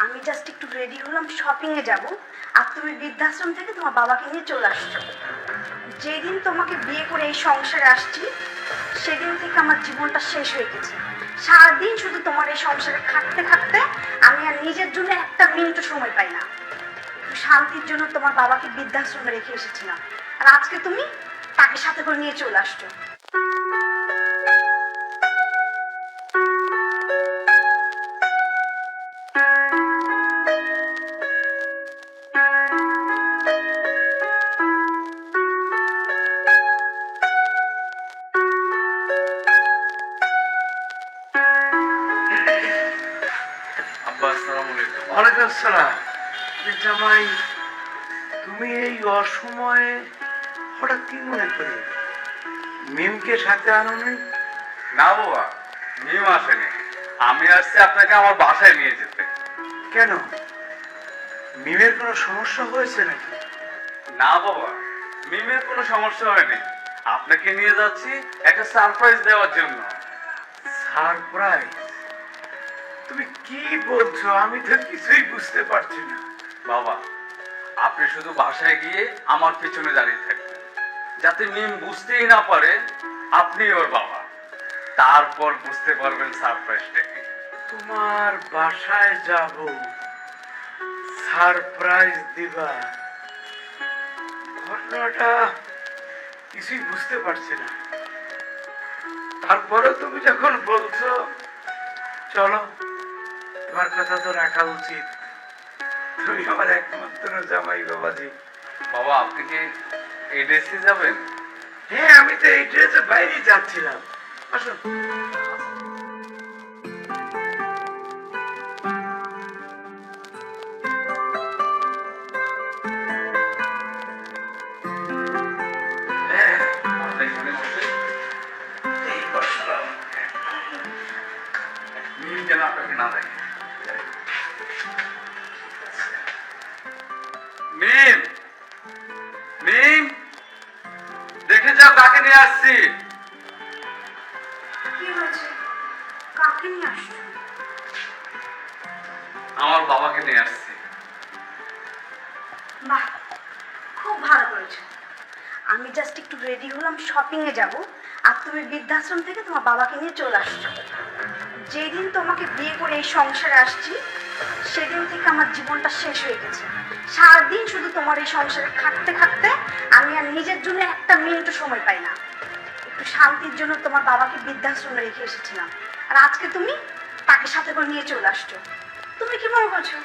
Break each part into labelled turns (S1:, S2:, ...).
S1: আমি জাস্ট একটু রেডি হলাম, শপিং এ যাব, আর তুমি বৃদ্ধাশ্রম থেকে তোমার বাবাকে নিয়ে চলে আসছো। যেদিন তোমাকে বিয়ে করে এই সংসারে আসছি সেদিন থেকে আমার জীবনটা শেষ হয়ে গেছে। সারাদিন শুধু তোমার এই সংসারে খাটতে খাটতে আমি আর নিজের জন্য একটা মিনিটও সময় পাই না। একটু শান্তির জন্য তোমার বাবাকে বৃদ্ধাশ্রমে রেখে এসেছিলাম, আর আজকে তুমি তাকে সাথে করে নিয়ে চলে আসছো।
S2: আব্বা আসসালামু আলাইকুম। ওয়ালাইকুম আসসালাম। জামাই, তুমি এই অসময়ে হঠাৎ কি মনে করে মিমকে সাথে আনোনি?
S3: না বাবা, মিম আসেনি। আমি আসছি আপনাকে আমার বাসায় নিয়ে যেতে।
S2: কেন, মিমের কোনো সমস্যা হয়েছে নাকি?
S3: না বাবা, মিমের কোনো সমস্যা হয়নি। আপনাকে নিয়ে যাচ্ছি একটা সারপ্রাইজ দেওয়ার জন্য।
S2: সারপ্রাইজ? তুমি কি বলছো? আমি তো কিছুই বুঝতে পারছি না।
S3: বাবা, আপনি শুধু বাসায় গিয়ে আমার পিছনে দাঁড়িয়ে থাকবেন, যাতে মিম বুঝতেই না পারে আপনি ওর বাবা। তারপর বুঝতে পারবেন সারপ্রাইজটা কি।
S2: তোমার বাসায় যাব, সারপ্রাইজ দিবা? ঘটনাটা কিছুই বুঝতে পারছি না। তারপরে তুমি যখন বলছো চলো, তোমার কথা তো রাখা উচিত। তুমি আমার একমাত্র জামাই বাবাজি।
S3: বাবা, আপনি কি এই ড্রেসে যাবেন?
S2: হ্যাঁ, আমি তো এই ড্রেসে বাইরে যাচ্ছিলাম। আসুন। হ্যাঁ,
S3: আপনি এখানে বসে
S2: এই বসলাম।
S3: মিম যেন আপনাকে না দেখে। মিম, মিম, দেখে যাও কাকে নিয়ে আসছি।
S1: কি হয়েছে? কাকে নিয়ে আসছো?
S3: আমার বাবাকে নিয়ে আসছি।
S1: বাহ, খুব ভালো করেছো। আমি জাস্ট একটু রেডি হলাম, শপিং এ যাব, আর তুমি বৃদ্ধাশ্রম থেকে তোমার বাবাকে নিয়ে চলে আসছো। যেদিন তোমাকে বিয়ে করে এই সংসারে আসছি সেদিন থেকে আমার জীবনটা শেষ হয়ে গেছে। সারাদিন শুধু তোমার এই সংসারে খাটতে খাটতে আমি আর নিজের জন্য একটা মিনিটও সময় পাই না। একটু শান্তির জন্য তোমার বাবাকে বৃদ্ধাশ্রমে রেখে এসেছিলাম, আর আজকে তুমি তাকে সাথে করে নিয়ে চলে আসছো। তুমি কি মনে করছো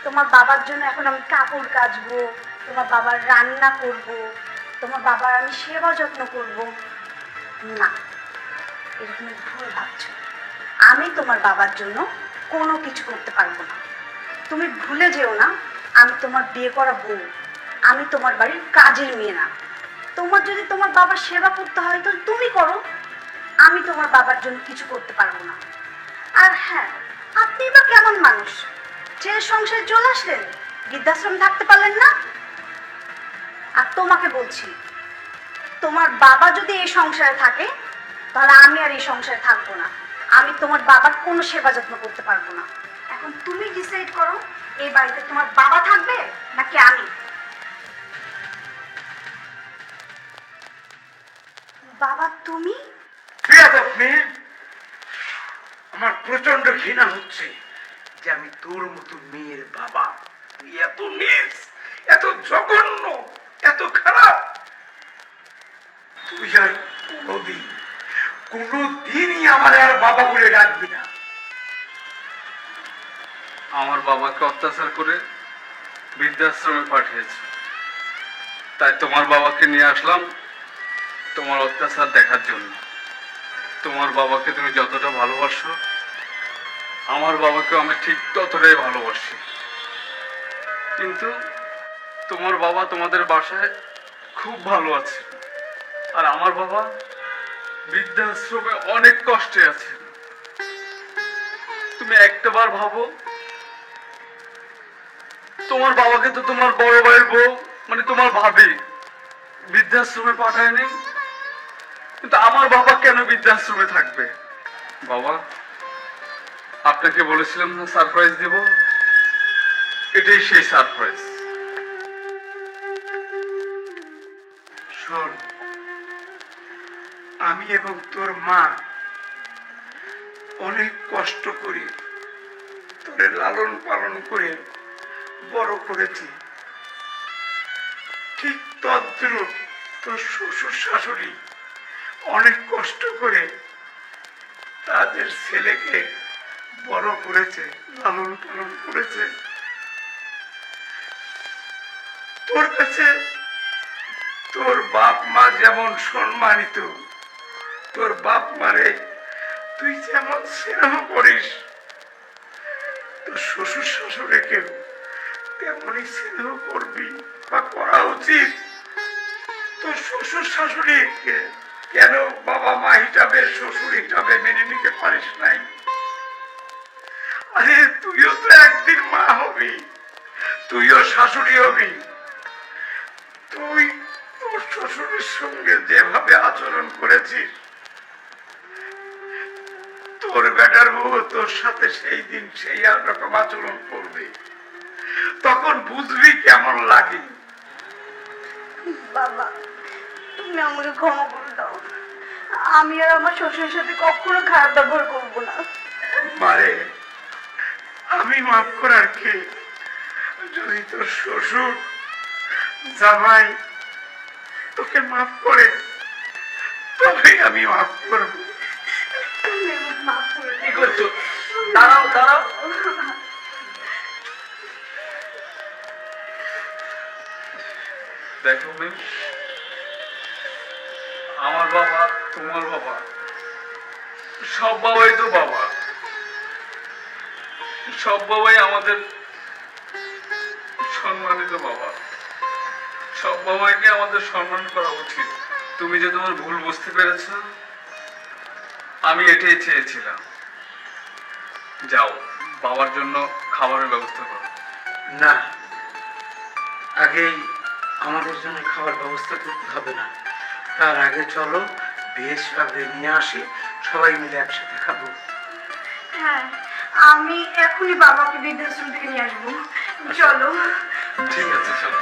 S1: তোমার বাবার জন্য এখন আমি কাপড় কাচবো, তোমার বাবার রান্না করব, তোমার বাবার আমি সেবা যত্ন করব? না, এরকম ভুল ভাবছো। আমি তোমার বাবার জন্য কোনো কিছু করতে পারবো না। তুমি ভুলে যেও না, আমি তোমার বিয়ে করা বউ, আমি তোমার বাড়ির কাজের মেয়ে না। তোমার যদি তোমার বাবার সেবা করতে হয় তো তুমি করো, আমি তোমার বাবার জন্য কিছু করতে পারবো না। আর হ্যাঁ, আপনি বা কেমন মানুষ, ছেলের সংসারে চলে আসলেন, বৃদ্ধাশ্রমে থাকতে পারলেন না? আর তোমাকে বলছি, তোমার বাবা যদি এই সংসারে থাকে তাহলে আমি আর এই সংসারে থাকবো না। আমি তোমার বাবার কোনো সেবা যত্ন করতে পারবো না। এখন তুমি ডিসাইড করো, এই বাড়িতে তোমার বাবা থাকবে নাকি আমি। বাবা তুমি?
S2: ঠিক আছে মিম, আমার প্রচন্ড ঘৃণা হচ্ছে যে আমি তোর মতো মেয়ের বাবা। তুই এত নীচ, এত জঘন্য, এত খারাপ। তুই আর কোনদিনই আমার আর বাবা বলে ডাকবি না।
S3: আমার বাবাকে অত্যাচার করে বৃদ্ধাশ্রমে পাঠিয়েছে, তাই তোমার বাবাকে নিয়ে আসলাম তোমার অত্যাচার দেখার জন্য। তোমার বাবাকে তুমি যতটা ভালোবাসো, আমার বাবাকে আমি ঠিক ততটাই ভালোবাসি। কিন্তু তোমার বাবা তোমাদের বাসায় খুব ভালো আছে, আর আমার বাবা বৃদ্ধাশ্রমে অনেক কষ্টে আছে। তুমি একটাবার ভাবো, তোমার বাবাকে তো তোমার বড় ভাইয়ের বউ মানে তোমার ভাবি বৃদ্ধাশ্রমে পাঠায়নি, কিন্তু আমার বাবা কেন বৃদ্ধাশ্রমে থাকবে? বাবা, আপনাকে বলেছিলাম না সারপ্রাইজ দেব, এটাই সেই সারপ্রাইজ।
S2: শোন, আমি এবং তোর মা অনেক কষ্ট করি তোরে লালন পালন করে বড় করেছি। ঠিক তদ্রূপ তোর শ্বশুর শাশুড়ি অনেক কষ্ট করে তাদের ছেলেকে বড় করেছে, লালন পালন করেছে। তোর কাছে তোর বাপ মা যেমন সম্মানিত, তোর বাপ মারে তুই যেমন স্নেহ করিস, তোর শ্বশুর শাশুড়িকেও তেমনই স্নেহ করবি বা করা উচিত। তোর শ্বশুর শাশুড়িকে কেন বাবা মা হিসাবে, শ্বশুর হিসাবে মেনে নিতে পারিস নাই? আরে তুইও তো একদিন মা হবি, তুইও শাশুড়ি হবি। তুই তোর শ্বশুরের সঙ্গে যেভাবে আচরণ করেছিস, তোর বেটার বউ তোর সাথে সেই দিন সেই রকম আচরণ করবে, তখন বুঝবি কেমন লাগে।
S1: বাবা, তুমি আমাকে ক্ষমা করে দাও। আমি আর আমার শ্বশুরের সাথে কখনো খারাপ ব্যবহার করবো না।
S2: মারে, আমি মাফ করার কে? যদি তোর শ্বশুর জামাই তোকে মাফ করে, তবে আমি মাফ করবো।
S1: তুমি আমাকে মাফ করে
S2: কি
S1: দাও।
S2: করছো? দাঁড়াও দাঁড়াও।
S3: দেখো মিম, আমার বাবা, তোমার বাবা, সব বাবাই তো বাবা। সব বাবাই আমাদের সম্মানিত বাবা। সব বাবাইকে আমাদের সম্মান করা উচিত। তুমি যে তোমার ভুল বুঝতে পেরেছ, আমি এটাই চেয়েছিলাম। যাও, বাবার জন্য খাবারের ব্যবস্থা করো।
S2: না, আগেই আমাদের জন্য খাবার ব্যবস্থা করতে হবে না। তার আগে চলো বেশ ভাবে নিয়ে আসি, সবাই মিলে একসাথে খাবো।
S1: হ্যাঁ, আমি এখনই বাবাকে বৃদ্ধাশ্রম থেকে নিয়ে আসবো। চলো।
S3: ঠিক আছে, চলো।